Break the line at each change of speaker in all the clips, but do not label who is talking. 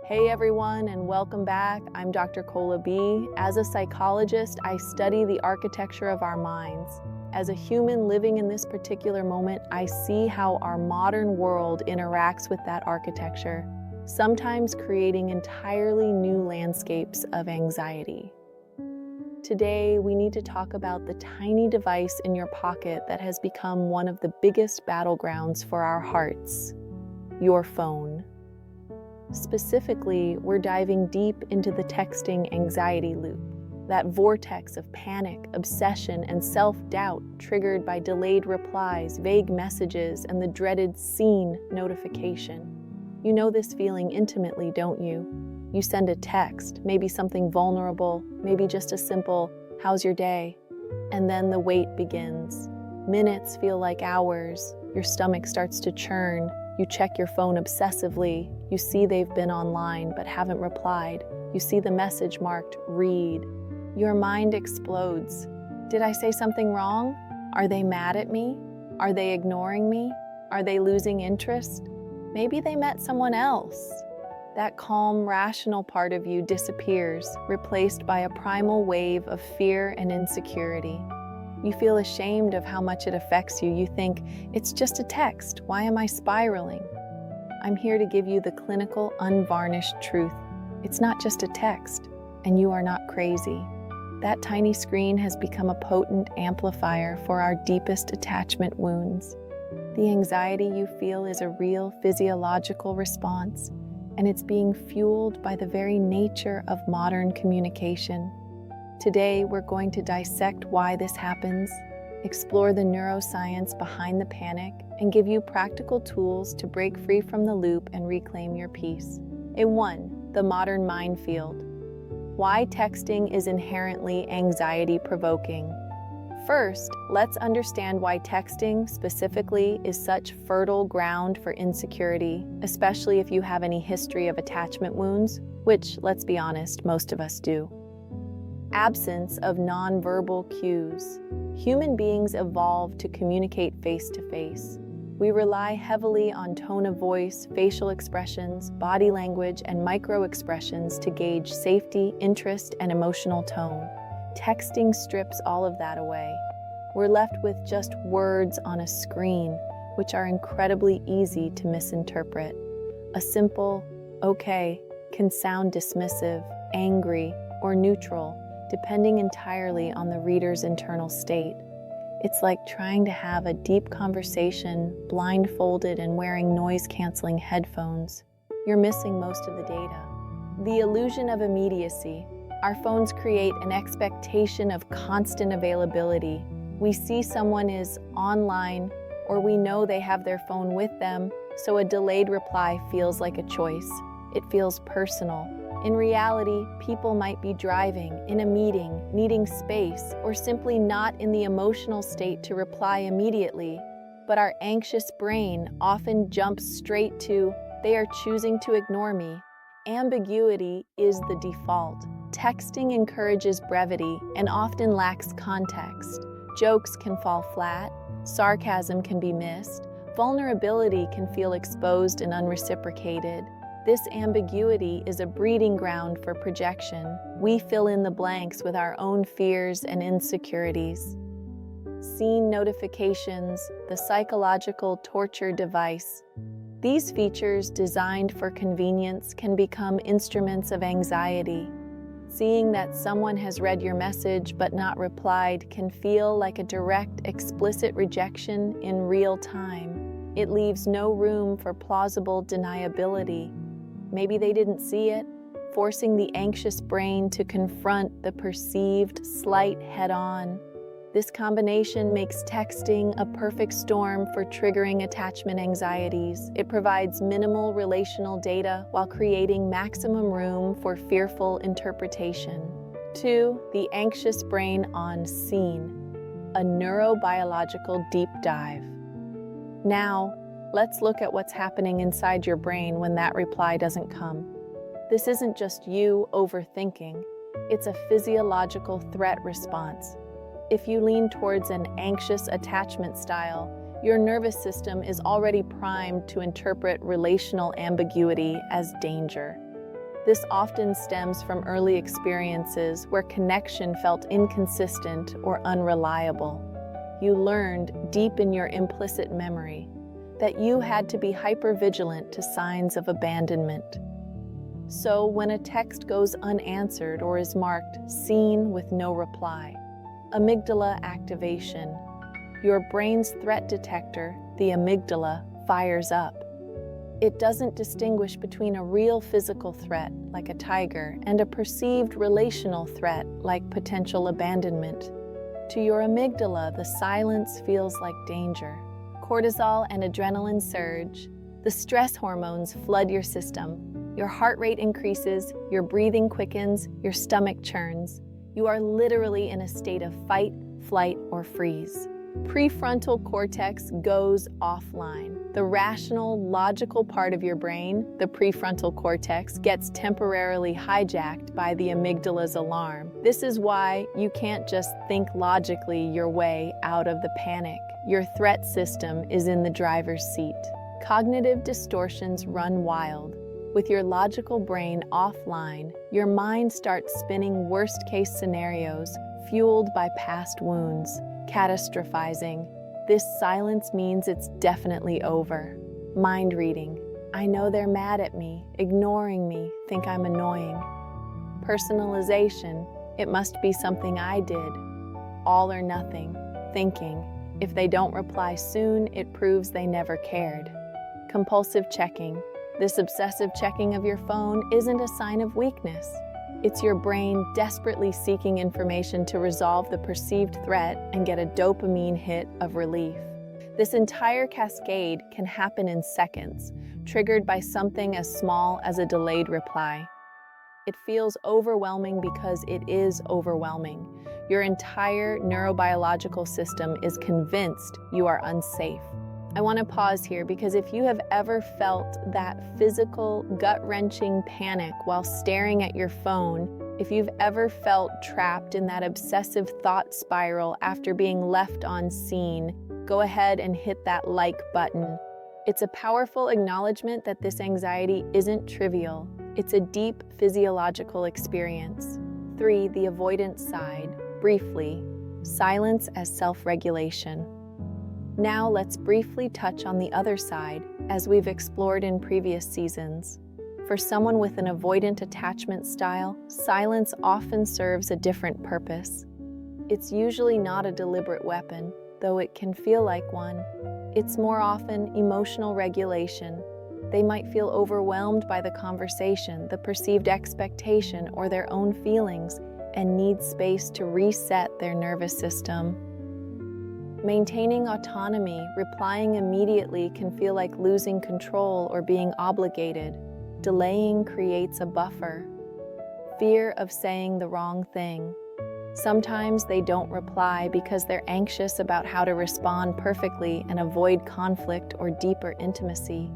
Hey everyone, and welcome back. I'm Dr. Kola B. As a psychologist, I study the architecture of our minds. As a human living in this particular moment, I see how our modern world interacts with that architecture, sometimes creating entirely new landscapes of anxiety. Today, we need to talk about the tiny device in your pocket that has become one of the biggest battlegrounds for our hearts: your phone. Specifically, we're diving deep into the texting anxiety loop, that vortex of panic, obsession, and self-doubt triggered by delayed replies, vague messages, and the dreaded seen notification. You know this feeling intimately, don't you? You send a text, maybe something vulnerable, maybe just a simple, "How's your day?" And then the wait begins. Minutes feel like hours. Your stomach starts to churn. You check your phone obsessively. You see they've been online but haven't replied. You see the message marked "read." Your mind explodes. Did I say something wrong? Are they mad at me? Are they ignoring me? Are they losing interest? Maybe they met someone else. That calm, rational part of you disappears, replaced by a primal wave of fear and insecurity. You feel ashamed of how much it affects you. You think, it's just a text. Why am I spiraling? I'm here to give you the clinical, unvarnished truth. It's not just a text, and you are not crazy. That tiny screen has become a potent amplifier for our deepest attachment wounds. The anxiety you feel is a real physiological response, and it's being fueled by the very nature of modern communication. Today, we're going to dissect why this happens, explore the neuroscience behind the panic, and give you practical tools to break free from the loop and reclaim your peace. 1. The modern minefield. Why texting is inherently anxiety-provoking. First, let's understand why texting specifically is such fertile ground for insecurity, especially if you have any history of attachment wounds, which, let's be honest, most of us do. Absence of nonverbal cues. Human beings evolved to communicate face-to-face. We rely heavily on tone of voice, facial expressions, body language, and micro-expressions to gauge safety, interest, and emotional tone. Texting strips all of that away. We're left with just words on a screen, which are incredibly easy to misinterpret. A simple "okay" can sound dismissive, angry, or neutral, depending entirely on the reader's internal state. It's like trying to have a deep conversation blindfolded and wearing noise-canceling headphones. You're missing most of the data. The illusion of immediacy. Our phones create an expectation of constant availability. We see someone is online, or we know they have their phone with them, so a delayed reply feels like a choice. It feels personal. In reality, people might be driving, in a meeting, needing space, or simply not in the emotional state to reply immediately. But our anxious brain often jumps straight to, "they are choosing to ignore me." Ambiguity is the default. Texting encourages brevity and often lacks context. Jokes can fall flat, sarcasm can be missed, vulnerability can feel exposed and unreciprocated. This ambiguity is a breeding ground for projection. We fill in the blanks with our own fears and insecurities. Seen notifications, the psychological torture device. These features, designed for convenience, can become instruments of anxiety. Seeing that someone has read your message but not replied can feel like a direct, explicit rejection in real time. It leaves no room for plausible deniability. Maybe they didn't see it, forcing the anxious brain to confront the perceived slight head-on. This combination makes texting a perfect storm for triggering attachment anxieties. It provides minimal relational data while creating maximum room for fearful interpretation. 2. The anxious brain on scene. A neurobiological deep dive. Now, let's look at what's happening inside your brain when that reply doesn't come. This isn't just you overthinking, it's a physiological threat response. If you lean towards an anxious attachment style, your nervous system is already primed to interpret relational ambiguity as danger. This often stems from early experiences where connection felt inconsistent or unreliable. You learned deep in your implicit memory that you had to be hypervigilant to signs of abandonment. So when a text goes unanswered or is marked "seen with no reply," amygdala activation, your brain's threat detector, the amygdala, fires up. It doesn't distinguish between a real physical threat, like a tiger, and a perceived relational threat, like potential abandonment. To your amygdala, the silence feels like danger. Cortisol and adrenaline surge. The stress hormones flood your system. Your heart rate increases, your breathing quickens, your stomach churns. You are literally in a state of fight, flight, or freeze. Prefrontal cortex goes offline. The rational, logical part of your brain, the prefrontal cortex, gets temporarily hijacked by the amygdala's alarm. This is why you can't just think logically your way out of the panic. Your threat system is in the driver's seat. Cognitive distortions run wild. With your logical brain offline, your mind starts spinning worst-case scenarios fueled by past wounds. Catastrophizing. This silence means it's definitely over. Mind reading. I know they're mad at me, ignoring me, think I'm annoying. Personalization. It must be something I did. All or nothing. Thinking. If they don't reply soon, it proves they never cared. Compulsive checking. This obsessive checking of your phone isn't a sign of weakness. It's your brain desperately seeking information to resolve the perceived threat and get a dopamine hit of relief. This entire cascade can happen in seconds, triggered by something as small as a delayed reply. It feels overwhelming because it is overwhelming. Your entire neurobiological system is convinced you are unsafe. I want to pause here because if you have ever felt that physical, gut-wrenching panic while staring at your phone, if you've ever felt trapped in that obsessive thought spiral after being left on scene, go ahead and hit that like button. It's a powerful acknowledgement that this anxiety isn't trivial. It's a deep physiological experience. 3. The avoidant side. Briefly, silence as self-regulation. Now let's briefly touch on the other side, as we've explored in previous seasons. For someone with an avoidant attachment style, silence often serves a different purpose. It's usually not a deliberate weapon, though it can feel like one. It's more often emotional regulation. They might feel overwhelmed by the conversation, the perceived expectation, or their own feelings, and need space to reset their nervous system. Maintaining autonomy, replying immediately can feel like losing control or being obligated. Delaying creates a buffer. Fear of saying the wrong thing. Sometimes they don't reply because they're anxious about how to respond perfectly and avoid conflict or deeper intimacy.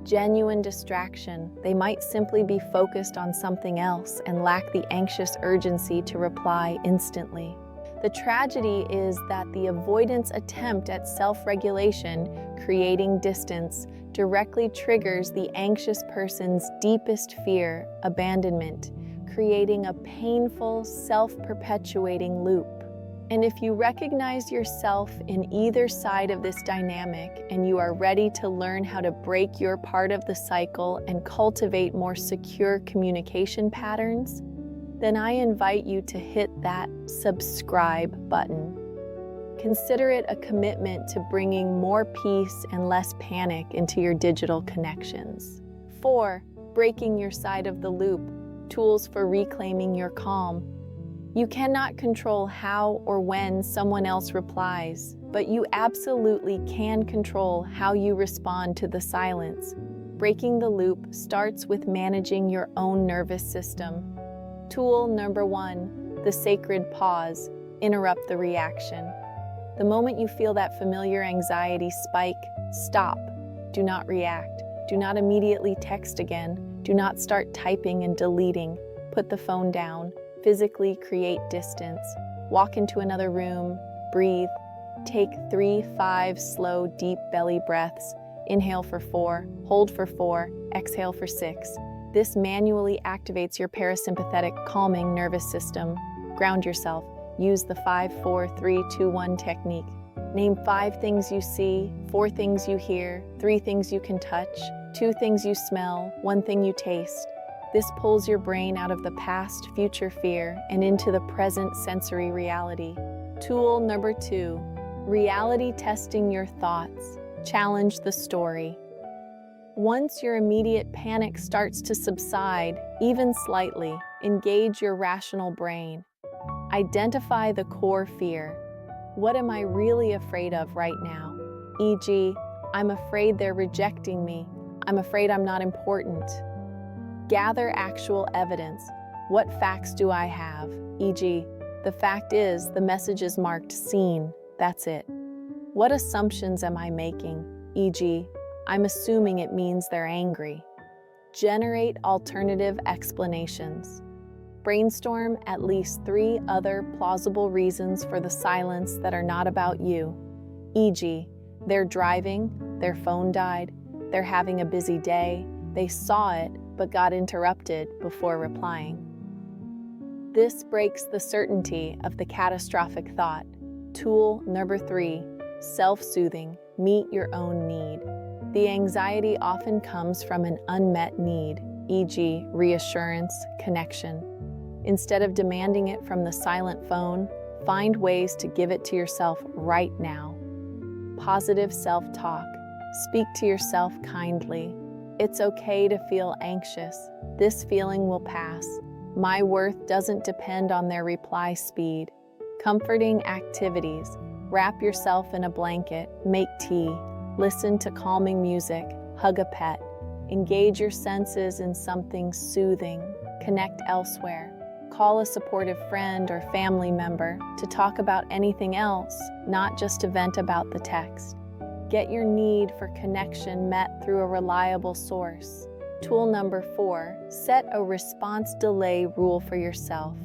Genuine distraction. They might simply be focused on something else and lack the anxious urgency to reply instantly. The tragedy is that the avoidance attempt at self-regulation, creating distance, directly triggers the anxious person's deepest fear, abandonment, creating a painful, self-perpetuating loop. And if you recognize yourself in either side of this dynamic and you are ready to learn how to break your part of the cycle and cultivate more secure communication patterns, then I invite you to hit that subscribe button. Consider it a commitment to bringing more peace and less panic into your digital connections. 4. Breaking your side of the loop. Tools for reclaiming your calm. You cannot control how or when someone else replies, but you absolutely can control how you respond to the silence. Breaking the loop starts with managing your own nervous system. Tool number 1, the sacred pause. Interrupt the reaction. The moment you feel that familiar anxiety spike, stop. Do not react. Do not immediately text again. Do not start typing and deleting. Put the phone down. Physically create distance. Walk into another room. Breathe. Take 3-5 slow, deep belly breaths. Inhale for 4, hold for 4, exhale for 6. This manually activates your parasympathetic calming nervous system. Ground yourself. Use the 5-4-3-2-1 technique. Name 5 things you see, 4 things you hear, 3 things you can touch, 2 things you smell, 1 thing you taste. This pulls your brain out of the past, future fear and into the present sensory reality. Tool number 2, reality testing your thoughts. Challenge the story. Once your immediate panic starts to subside, even slightly, engage your rational brain. Identify the core fear. What am I really afraid of right now? E.g., I'm afraid they're rejecting me. I'm afraid I'm not important. Gather actual evidence. What facts do I have? E.g., the fact is the message is marked seen. That's it. What assumptions am I making? E.g., I'm assuming it means they're angry. Generate alternative explanations. Brainstorm at least 3 other plausible reasons for the silence that are not about you. E.g., they're driving, their phone died, they're having a busy day, they saw it but got interrupted before replying. This breaks the certainty of the catastrophic thought. Tool number 3, self-soothing. Meet your own need. The anxiety often comes from an unmet need, e.g., reassurance, connection. Instead of demanding it from the silent phone, find ways to give it to yourself right now. Positive self-talk. Speak to yourself kindly. It's okay to feel anxious. This feeling will pass. My worth doesn't depend on their reply speed. Comforting activities. Wrap yourself in a blanket, make tea, listen to calming music, hug a pet. Engage your senses in something soothing. Connect elsewhere. Call a supportive friend or family member to talk about anything else, not just to vent about the text. Get your need for connection met through a reliable source. Tool number 4, set a response delay rule for yourself.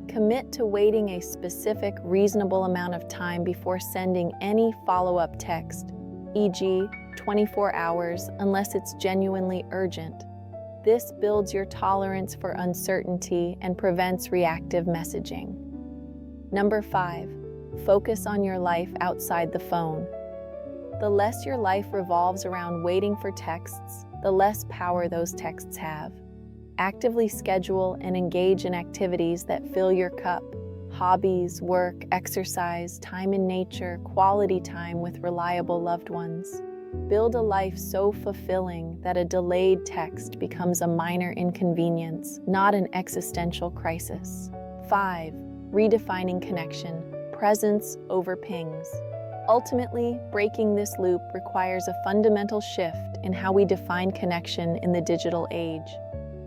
Commit to waiting a specific, reasonable amount of time before sending any follow-up text, e.g., 24 hours unless it's genuinely urgent. This builds your tolerance for uncertainty and prevents reactive messaging. Number 5, focus on your life outside the phone. The less your life revolves around waiting for texts, the less power those texts have. Actively schedule and engage in activities that fill your cup. Hobbies, work, exercise, time in nature, quality time with reliable loved ones. Build a life so fulfilling that a delayed text becomes a minor inconvenience, not an existential crisis. 5. Redefining connection. Presence over pings. Ultimately, breaking this loop requires a fundamental shift in how we define connection in the digital age.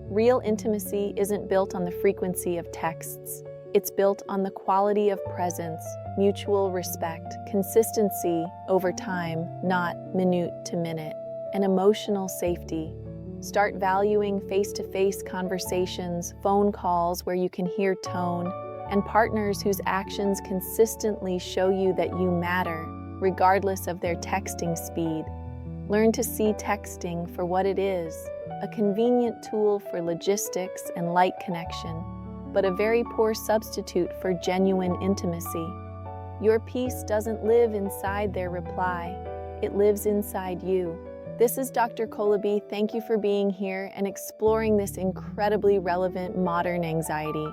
Real intimacy isn't built on the frequency of texts. It's built on the quality of presence, mutual respect, consistency over time, not minute to minute, and emotional safety. Start valuing face-to-face conversations, phone calls where you can hear tone, and partners whose actions consistently show you that you matter, regardless of their texting speed. Learn to see texting for what it is, a convenient tool for logistics and light connection, but a very poor substitute for genuine intimacy. Your peace doesn't live inside their reply, it lives inside you. This is Dr. Kolabi. Thank you for being here and exploring this incredibly relevant modern anxiety.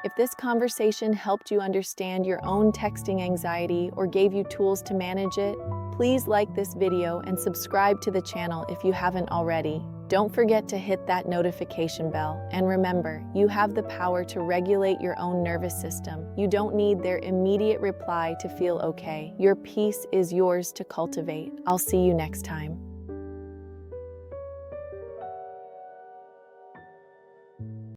If this conversation helped you understand your own texting anxiety or gave you tools to manage it, please like this video and subscribe to the channel if you haven't already. Don't forget to hit that notification bell. And remember, you have the power to regulate your own nervous system. You don't need their immediate reply to feel okay. Your peace is yours to cultivate. I'll see you next time.